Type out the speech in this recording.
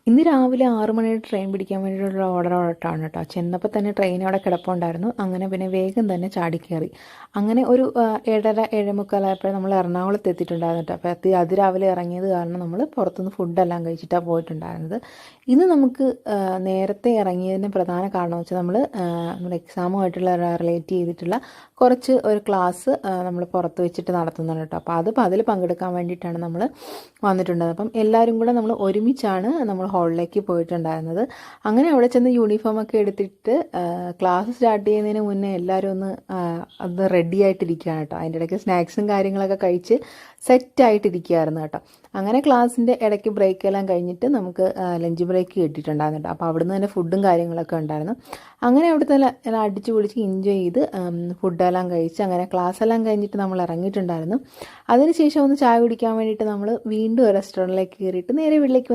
ഇന്ന് രാവിലെ 6 മണിയുടെ ട്രെയിൻ പിടിക്കാൻ വേണ്ടിയിട്ടുള്ള ഓർഡറായിട്ടാണ് കേട്ടോ. ചെന്നപ്പോൾ തന്നെ ട്രെയിൻ അവിടെ കിടപ്പുണ്ടായിരുന്നു. അങ്ങനെ പിന്നെ വേഗം തന്നെ ചാടിക്കയറി. അങ്ങനെ ഒരു 7:30 7:45 ആയപ്പോൾ നമ്മൾ എറണാകുളത്ത് എത്തിയിട്ടുണ്ടായിരുന്നു കേട്ടോ. അപ്പോൾ അതിരാവിലെ ഇറങ്ങിയത് കാരണം നമ്മൾ പുറത്തുനിന്ന് ഫുഡെല്ലാം കഴിച്ചിട്ടാണ് പോയിട്ടുണ്ടായിരുന്നത്. ഇന്ന് നമുക്ക് നേരത്തെ ഇറങ്ങിയതിന് പ്രധാന കാരണം വെച്ചാൽ നമ്മുടെ എക്സാമുമായിട്ടുള്ള റിലേറ്റ് ചെയ്തിട്ടുള്ള കുറച്ച് ഒരു ക്ലാസ് നമ്മൾ പുറത്ത് വെച്ചിട്ട് നടത്തുന്നുണ്ട് കേട്ടോ. അപ്പോൾ അതിൽ പങ്കെടുക്കാൻ വേണ്ടിയിട്ടാണ് നമ്മൾ വന്നിട്ടുണ്ടായത്. അപ്പം എല്ലാവരും കൂടെ നമ്മൾ ഒരുമിച്ചാണ് നമ്മൾ ഹാളിലേക്ക് പോയിട്ടുണ്ടായിരുന്നത്. അങ്ങനെ അവിടെ ചെന്ന് യൂണിഫോമൊക്കെ എടുത്തിട്ട് ക്ലാസ് സ്റ്റാർട്ട് ചെയ്യുന്നതിന് മുന്നേ എല്ലാവരും അത് റെഡി ആയിട്ടിരിക്കുകയാണ് കേട്ടോ. അതിൻ്റെ ഇടയ്ക്ക് സ്നാക്സും കാര്യങ്ങളൊക്കെ കഴിച്ച് സെറ്റായിട്ടിരിക്കുകയായിരുന്നു കേട്ടോ. അങ്ങനെ ക്ലാസ്സിൻ്റെ ഇടയ്ക്ക് ബ്രേക്കെല്ലാം കഴിഞ്ഞിട്ട് നമുക്ക് ലഞ്ച് ബ്രേക്ക് കിട്ടിയിട്ടുണ്ടായിരുന്നു കേട്ടോ. അപ്പോൾ അവിടുന്ന് തന്നെ ഫുഡും കാര്യങ്ങളൊക്കെ ഉണ്ടായിരുന്നു. അങ്ങനെ അവിടുത്തെ എല്ലാം അടിച്ചു പൊളിച്ച് എൻജോയ് ചെയ്ത് ഫുഡെല്ലാം കഴിച്ച് അങ്ങനെ ക്ലാസ് എല്ലാം കഴിഞ്ഞിട്ട് നമ്മൾ ഇറങ്ങിയിട്ടുണ്ടായിരുന്നു. അതിനുശേഷം ഒന്ന് ചായ കുടിക്കാൻ വേണ്ടിയിട്ട് നമ്മൾ വീണ്ടും റെസ്റ്റോറൻറ്റിലേക്ക് കയറിയിട്ട് നേരെ വീട്ടിലേക്ക്